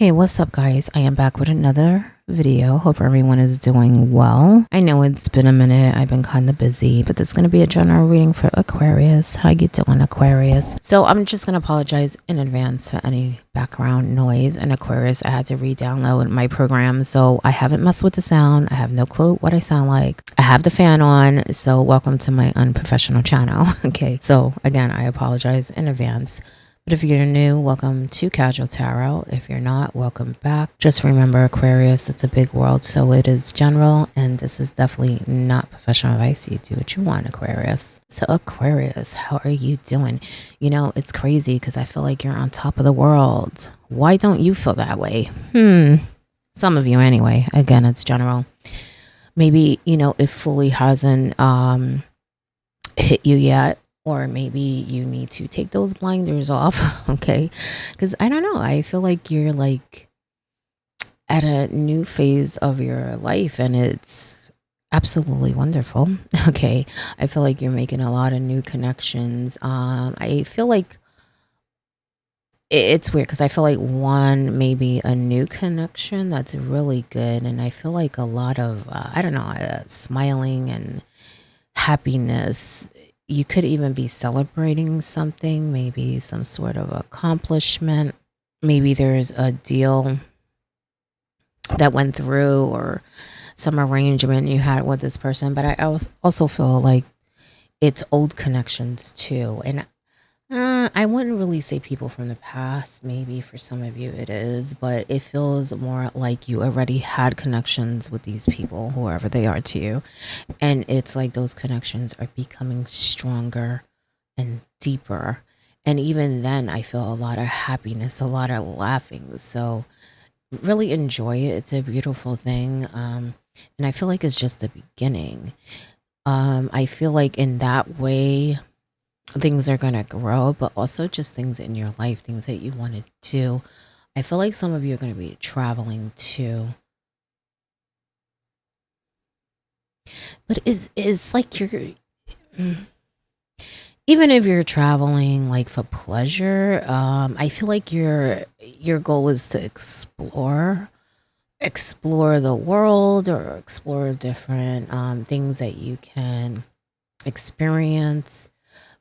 Hey, what's up, guys? I am back with another video. Hope everyone is doing well. I know it's been a minute. I've been kind of busy, but this is going to be a general reading for Aquarius. How you doing, Aquarius? So I'm just going to apologize in advance for any background noise. And Aquarius, I had to re-download my program, so I haven't messed with the sound. I have no clue what I sound like. I have the fan on, so welcome to my unprofessional channel. Okay, so again, I apologize in advance. But if you're new, welcome to Casual Tarot. If you're not, welcome back. Just remember, Aquarius, it's a big world, so it is general, and this is definitely not professional advice. You do what you want, Aquarius. So Aquarius, how are you doing? You know, it's crazy because I feel like you're on top of the world. Why don't you feel that way? Some of you anyway. Again, it's general. Maybe, you know, it fully hasn't hit you yet. Or maybe you need to take those blinders off, okay? Because I don't know. I feel like you're like at a new phase of your life and it's absolutely wonderful, okay? I feel like you're making a lot of new connections. I feel like it's weird because I feel like one, maybe a new connection that's really good. And I feel like a lot of, I don't know, smiling and happiness. You could even be celebrating something, maybe some sort of accomplishment. Maybe there's a deal that went through or some arrangement you had with this person. But I also feel like it's old connections too. And I wouldn't really say people from the past. Maybe for some of you it is, but it feels more like you already had connections with these people, whoever they are to you. And it's like those connections are becoming stronger and deeper. And even then, I feel a lot of happiness, a lot of laughing. So really enjoy it. It's a beautiful thing. And I feel like it's just the beginning. I feel like in that way, things are going to grow, but also just things in your life, things that you want to do. I feel like some of you are going to be traveling too. But it's like you're, even if you're traveling like for pleasure, I feel like your goal is to explore the world or explore different things that you can experience.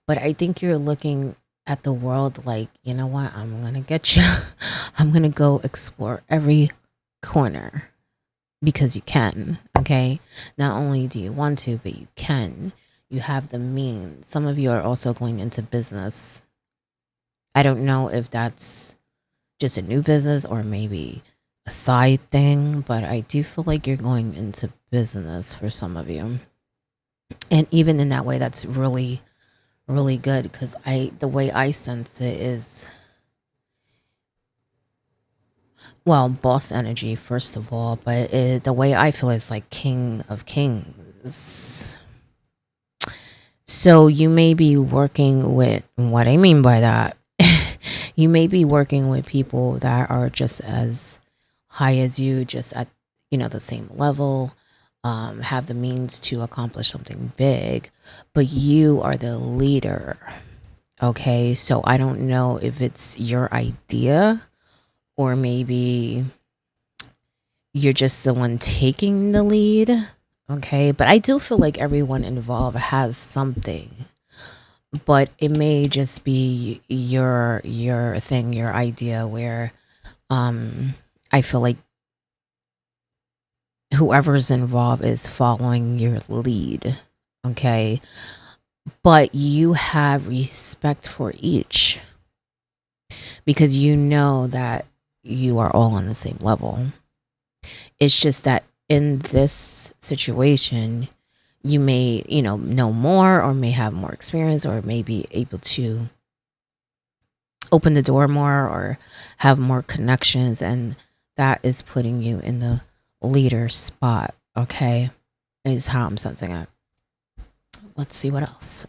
But I think you're looking at the world like, you know what, I'm gonna get you. I'm gonna go explore every corner because you can, okay? Not only do you want to, but you can. You have the means. Some of you are also going into business. I don't know if that's just a new business or maybe a side thing, but I do feel like you're going into business for some of you. And even in that way, that's really good because the way I sense it is, well, boss energy first of all, but the way I feel is like king of kings. So you may be working with, what I mean by that, you may be working with people that are just as high as you, just at, you know, the same level, have the means to accomplish something big, but you are the leader. Okay, so I don't know if it's your idea or maybe you're just the one taking the lead. Okay, but I do feel like everyone involved has something, but it may just be your thing, your idea, where I feel like whoever's involved is following your lead. Okay, but you have respect for each because you know that you are all on the same level. It's just that in this situation, you may, you know more or may have more experience or may be able to open the door more or have more connections, and that is putting you in the leader spot. Okay, is how I'm sensing it. Let's see what else.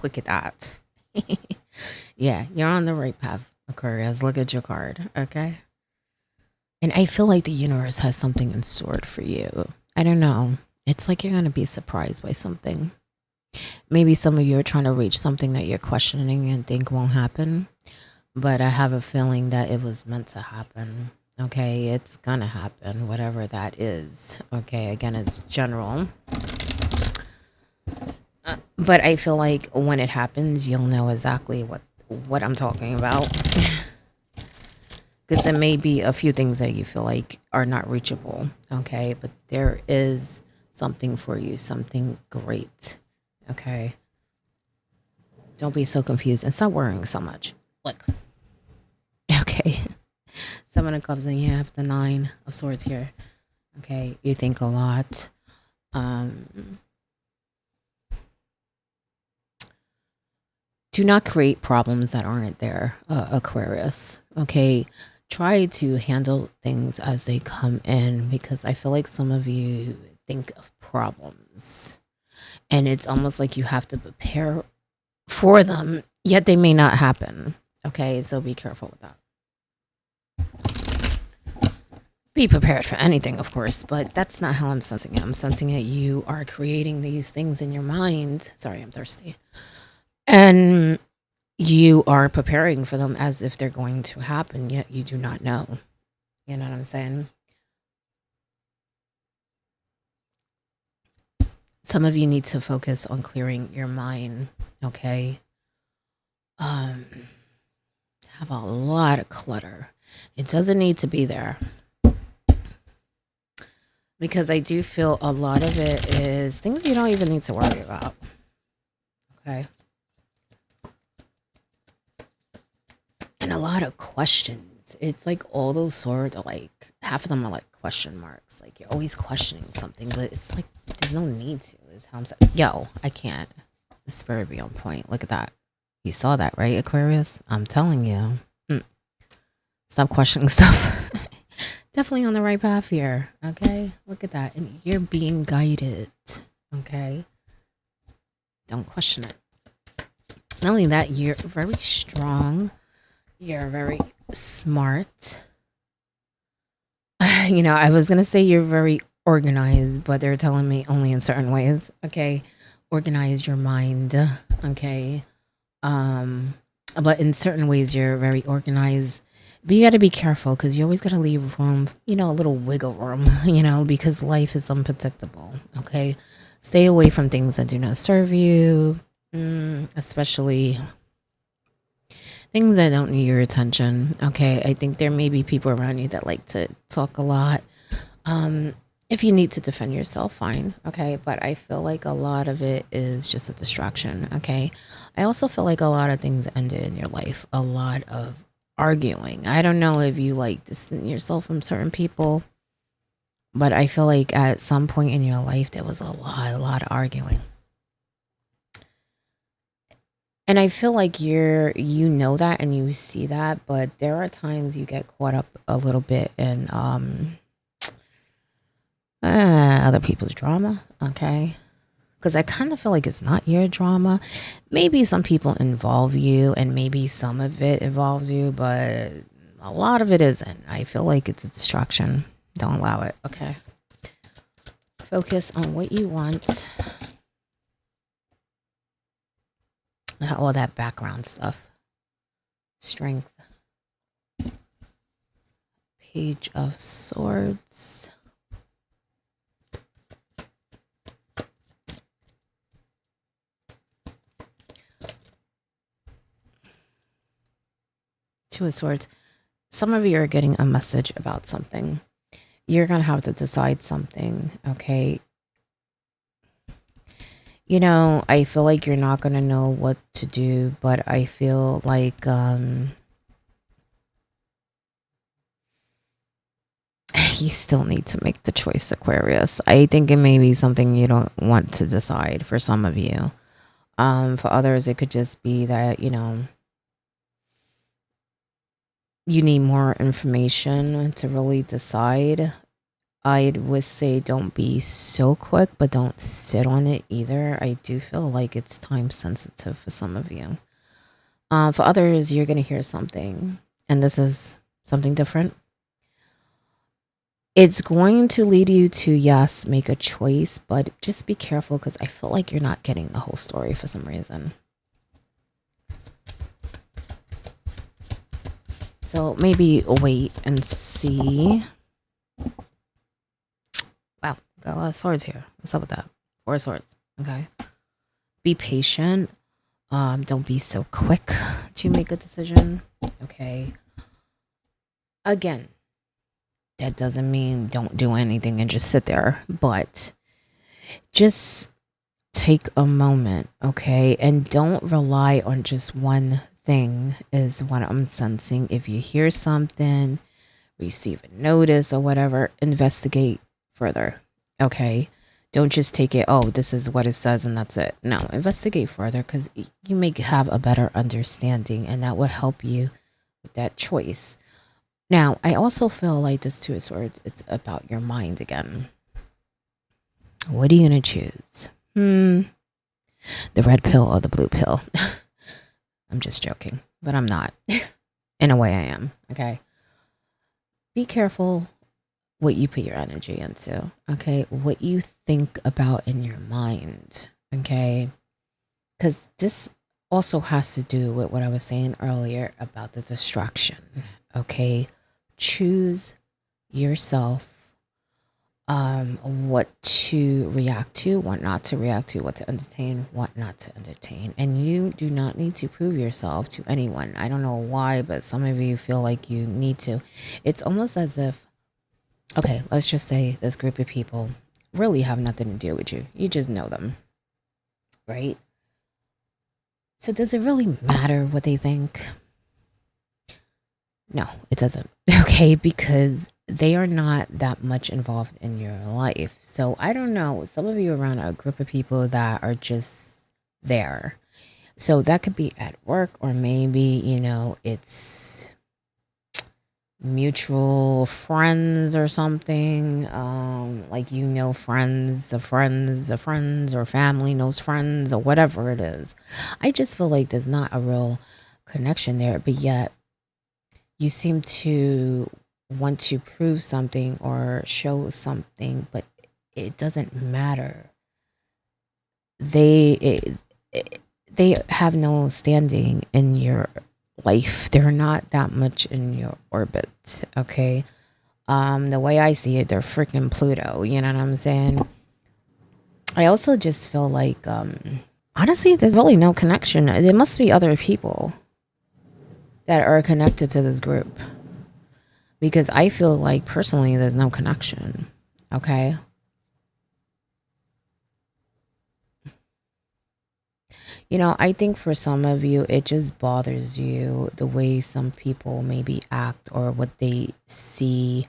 Look at that. Yeah, you're on the right path, Aquarius. Look at your card, okay? And I feel like the universe has something in store for you. I don't know. It's like you're going to be surprised by something. Maybe some of you are trying to reach something that you're questioning and think won't happen. but I have a feeling that it was meant to happen. Okay, it's gonna happen, whatever that is. Okay, again, it's general. But I feel like when it happens, you'll know exactly what I'm talking about. Because there may be a few things that you feel like are not reachable. Okay, but there is something for you, something great. Okay. Don't be so confused and stop worrying so much. Look. Okay. 7 of Cups and you have the 9 of Swords here. Okay. You think a lot. Do not create problems that aren't there, Aquarius. Okay. Try to handle things as they come in because I feel like some of you think of problems and it's almost like you have to prepare for them, yet they may not happen. Okay. So be careful with that. Be prepared for anything, of course, but that's not how I'm sensing it. I'm sensing it. You are creating these things in your mind. Sorry, I'm thirsty. And you are preparing for them as if they're going to happen, yet you do not know. You know what I'm saying? Some of you need to focus on clearing your mind, okay? Have a lot of clutter. It doesn't need to be there. Because I do feel a lot of it is things you don't even need to worry about. Okay. And a lot of questions. It's like all those swords are like, half of them are like question marks. Like you're always questioning something, but it's like, there's no need to. Is how I'm saying. Yo, I can't. The spirit be on point. Look at that. You saw that, right, Aquarius? I'm telling you. Stop questioning stuff. Definitely on the right path here. Okay. Look at that. And you're being guided. Okay. Don't question it. Not only that, you're very strong. You're very smart. You know, I was going to say you're very organized, but they're telling me only in certain ways. Okay. Organize your mind. Okay. But in certain ways, you're very organized. But you got to be careful because you always got to leave room, you know, a little wiggle room, you know, because life is unpredictable. Okay. Stay away from things that do not serve you, especially things that don't need your attention. Okay. I think there may be people around you that like to talk a lot. If you need to defend yourself, fine. Okay. But I feel like a lot of it is just a distraction. Okay. I also feel like a lot of things ended in your life. A lot of arguing. I don't know if you like distance yourself from certain people, but I feel like at some point in your life, there was a lot of arguing. And I feel like you know that and you see that, but there are times you get caught up a little bit in other people's drama, okay? Because I kind of feel like it's not your drama. Maybe some people involve you and maybe some of it involves you, but a lot of it isn't. I feel like it's a distraction. Don't allow it, okay? Focus on what you want. All that background stuff. Strength. Page of Swords. Two of Swords. Some of you are getting a message about something. You're going to have to decide something, okay? You know, I feel like you're not going to know what to do, but I feel like you still need to make the choice, Aquarius. I think it may be something you don't want to decide for some of you. For others, it could just be that, you know, you need more information to really decide. I would say don't be so quick, but don't sit on it either. I do feel like it's time sensitive for some of you. For others, you're going to hear something, and this is something different. It's going to lead you to, yes, make a choice, but just be careful because I feel like you're not getting the whole story for some reason. So maybe wait and see. Wow, got a lot of swords here. What's up with that? 4 swords. Okay. Be patient. Don't be so quick to make a decision. Okay. Again, that doesn't mean don't do anything and just sit there, but just take a moment, okay? And don't rely on just one thing, is what I'm sensing. If you hear something, receive a notice or whatever, investigate further, okay? Don't just take it, oh, this is what it says and that's it. No, investigate further, because you may have a better understanding and that will help you with that choice. Now, I also feel like this Two of Swords, it's about your mind again. What are you going to choose? The red pill or the blue pill? I'm just joking, but I'm not. In a way, I am, okay? Be careful what you put your energy into, okay? What you think about in your mind, okay? Because this also has to do with what I was saying earlier about the distraction, okay? Choose yourself, what to react to, what not to react to, what to entertain, what not to entertain. And you do not need to prove yourself to anyone. I don't know why, but some of you feel like you need to. It's almost as if, okay, let's just say this group of people really have nothing to do with you. You just know them, right? So does it really matter what they think? No, it doesn't. Okay, because they are not that much involved in your life. So I don't know. Some of you are around a group of people that are just there. So that could be at work, or maybe, it's mutual friends or something. Like, friends of friends of friends, or family knows friends, or whatever it is. I just feel like there's not a real connection there, but yet you seem to want to prove something or show something, but it doesn't matter. They have no standing in your life. They're not that much in your orbit, okay? The way I see it, they're freaking Pluto, you know what I'm saying? I also just feel like, honestly, there's really no connection. There must be other people that are connected to this group, because I feel like personally there's no connection, okay? I think for some of you, it just bothers you the way some people maybe act, or what they see,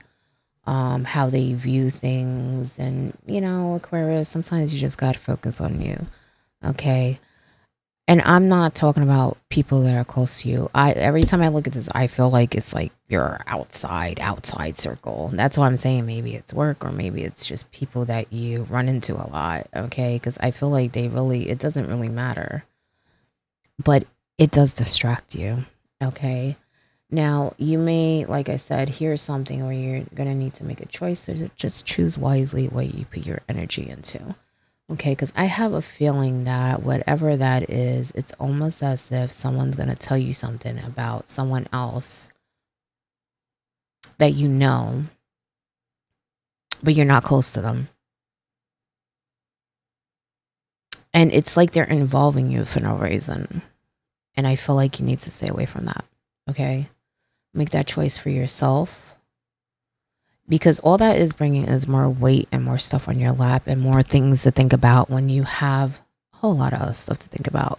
how they view things. And, Aquarius, sometimes you just got to focus on you, okay? And I'm not talking about people that are close to you. Every time I look at this, I feel like it's like your outside circle. That's why I'm saying maybe it's work, or maybe it's just people that you run into a lot, okay? Because I feel like it doesn't really matter. But it does distract you, okay? Now, you may, like I said, hear something where you're going to need to make a choice. So just choose wisely what you put your energy into. Okay, because I have a feeling that whatever that is, it's almost as if someone's going to tell you something about someone else that you know, but you're not close to them. And it's like they're involving you for no reason. And I feel like you need to stay away from that, okay? Make that choice for yourself. Because all that is bringing is more weight and more stuff on your lap, and more things to think about when you have a whole lot of other stuff to think about.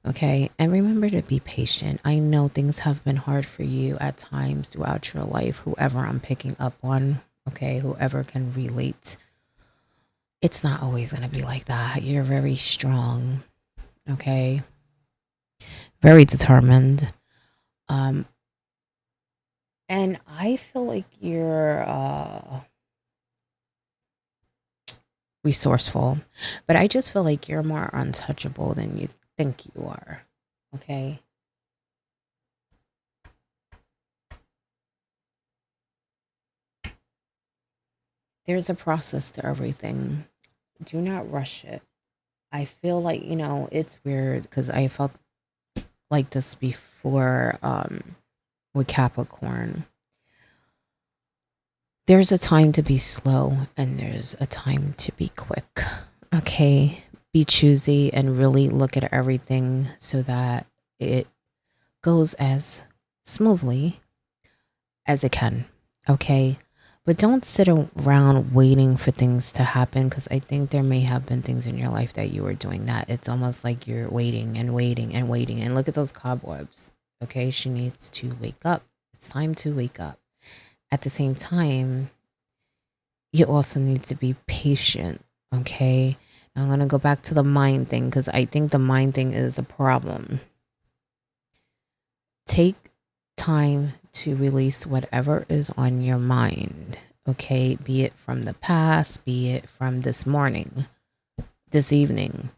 Okay. And remember to be patient. I know things have been hard for you at times throughout your life. Whoever I'm picking up on, okay, whoever can relate, it's not always going to be like that. You're very strong, okay, very determined. And I feel like you're resourceful, but I just feel like you're more untouchable than you think you are, okay? There's a process to everything. Do not rush it. I feel like, it's weird because I felt like this before. with Capricorn. There's a time to be slow and there's a time to be quick. Okay. Be choosy and really look at everything so that it goes as smoothly as it can. Okay. But don't sit around waiting for things to happen, because I think there may have been things in your life that you were doing that. It's almost like you're waiting and waiting and waiting. And look at those cobwebs. Okay. She needs to wake up. It's time to wake up. At the same time, you also need to be patient. Okay. I'm going to go back to the mind thing, because I think the mind thing is a problem. Take time to release whatever is on your mind. Okay. Be it from the past, be it from this morning, this evening,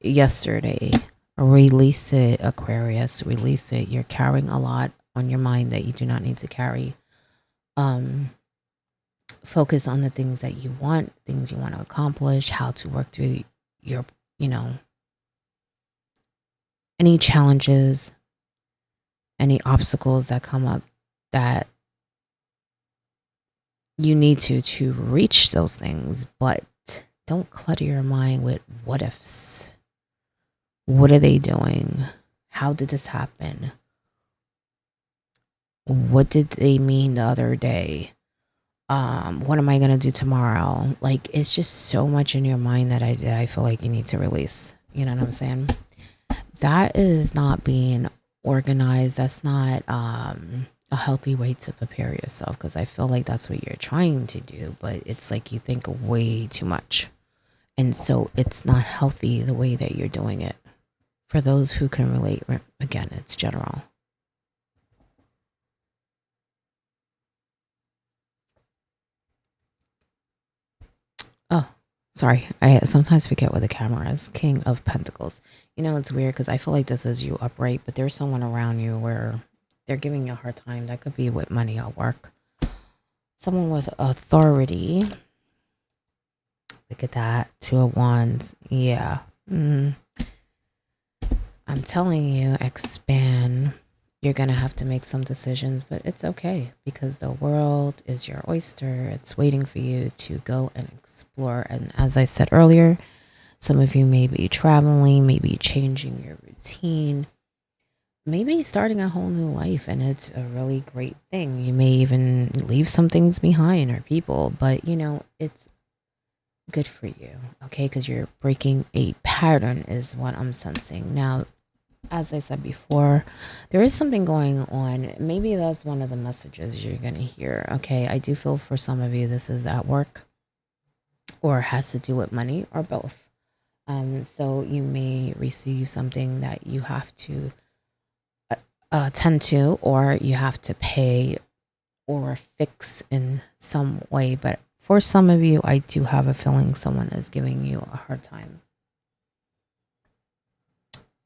yesterday. Release it, Aquarius. Release it. You're carrying a lot on your mind that you do not need to carry. Focus on the things that you want, things you want to accomplish, how to work through your, any challenges, any obstacles that come up that you need to reach those things. But don't clutter your mind with what ifs. What are they doing? How did this happen? What did they mean the other day? What am I gonna do tomorrow? Like, it's just so much in your mind that I feel like you need to release. You know what I'm saying? That is not being organized. That's not a healthy way to prepare yourself, because I feel like that's what you're trying to do, but it's like you think way too much. And so it's not healthy the way that you're doing it. For those who can relate, again, it's general. Oh, sorry. I sometimes forget what the camera is. King of Pentacles. It's weird because I feel like this is you upright, but there's someone around you where they're giving you a hard time. That could be with money or work. Someone with authority. Look at that. Two of Wands. Yeah. I'm telling you, expand. You're going to have to make some decisions, but it's okay, because the world is your oyster. It's waiting for you to go and explore. And as I said earlier, some of you may be traveling, maybe changing your routine, maybe starting a whole new life. And it's a really great thing. You may even leave some things behind or people, but it's good for you. Okay. Because you're breaking a pattern is what I'm sensing. Now, as I said before, there is something going on. Maybe that's one of the messages you're going to hear. Okay. I do feel for some of you, this is at work or has to do with money or both. So you may receive something that you have to attend to, or you have to pay or fix in some way. But for some of you, I do have a feeling someone is giving you a hard time.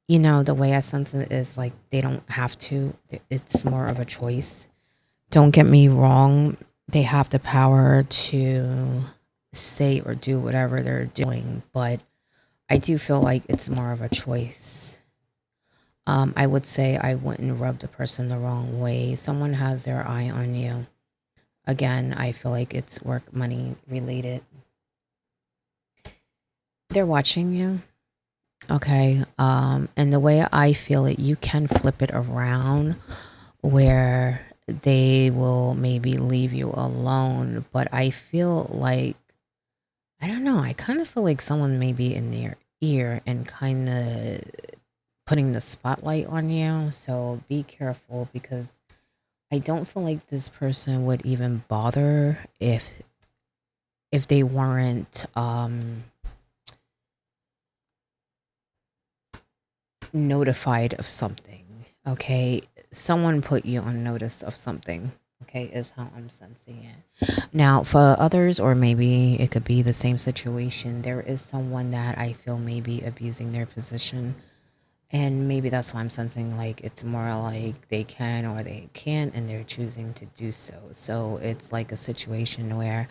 The way I sense it is like they don't have to. It's more of a choice. Don't get me wrong. They have the power to say or do whatever they're doing, but I do feel like it's more of a choice. I would say I wouldn't rub the person the wrong way. Someone has their eye on you. Again, I feel like it's work, money related. They're watching you. Okay. And the way I feel it, you can flip it around where they will maybe leave you alone. But I feel like, I don't know, I kind of feel like someone may be in their ear and kind of putting the spotlight on you. So be careful, because I don't feel like this person would even bother if they weren't notified of something. Okay, someone put you on notice of something. Okay, is how I'm sensing it. Now, for others, or maybe it could be the same situation, there is someone that I feel may be abusing their position. And maybe that's why I'm sensing like it's more like they can or they can't, and they're choosing to do so. So it's like a situation where,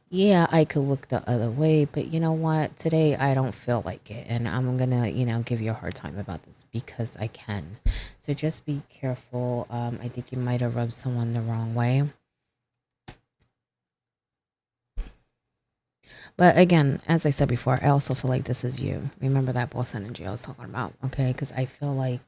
yeah, I could look the other way, but you know what? Today I don't feel like it. And I'm going to, give you a hard time about this because I can. So just be careful. I think you might have rubbed someone the wrong way. But again, as I said before, I also feel like this is you. Remember that boss energy I was talking about, okay? Because I feel like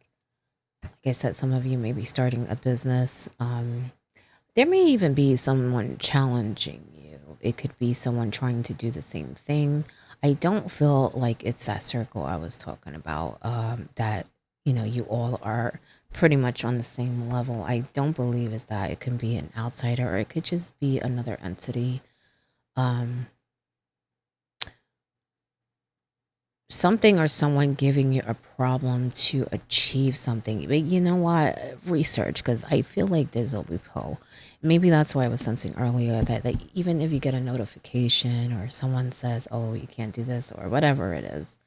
I said, some of you may be starting a business. There may even be someone challenging you. It could be someone trying to do the same thing. I don't feel like it's that circle I was talking about, that, you all are pretty much on the same level. I don't believe is that. It can be an outsider, or it could just be another entity. Um, Something or someone giving you a problem to achieve something. But you know what? Research, because I feel like there's a loophole. Maybe that's why I was sensing earlier that, like, even if you get a notification or someone says, oh, you can't do this or whatever it is,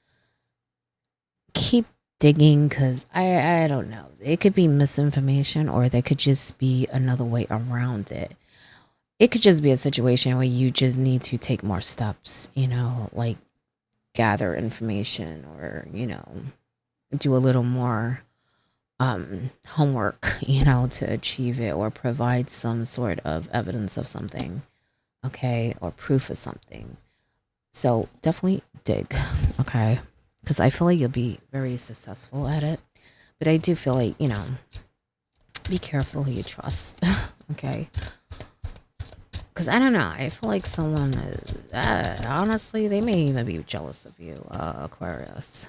keep digging, because I don't know. It could be misinformation, or there could just be another way around it. It could just be a situation where you just need to take more steps, like gather information, or do a little more homework to achieve it, or provide some sort of evidence of something, okay, or proof of something. So definitely dig, okay, because I feel like you'll be very successful at it. But I do feel like, be careful who you trust. Okay, because I don't know, I feel like someone is, honestly, they may even be jealous of you, Aquarius.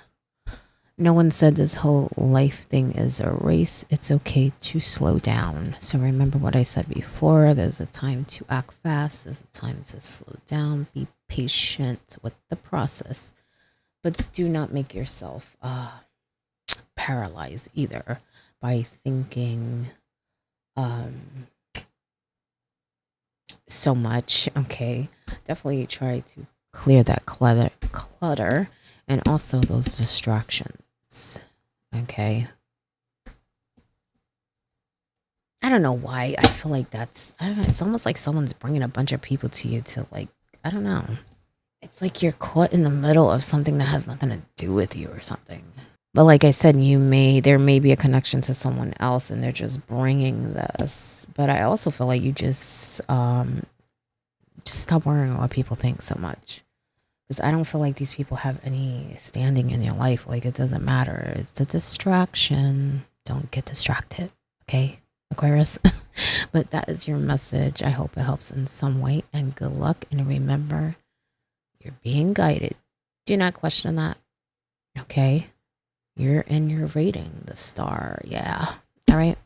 No one said this whole life thing is a race. It's okay to slow down. So remember what I said before. There's a time to act fast. There's a time to slow down. Be patient with the process. But do not make yourself paralyzed either by thinking so much. Okay. Definitely try to clear that clutter, and also those distractions. Okay. I don't know why. I feel like I don't know, it's almost like someone's bringing a bunch of people to you to, like, I don't know. It's like you're caught in the middle of something that has nothing to do with you or something. But like I said, there may be a connection to someone else, and they're just bringing this. But I also feel like you just stop worrying what people think so much. Because I don't feel like these people have any standing in your life. Like, it doesn't matter. It's a distraction. Don't get distracted. Okay, Aquarius? But that is your message. I hope it helps in some way. And good luck. And remember, you're being guided. Do not question that. Okay? You're in your rating, the star. Yeah. All right.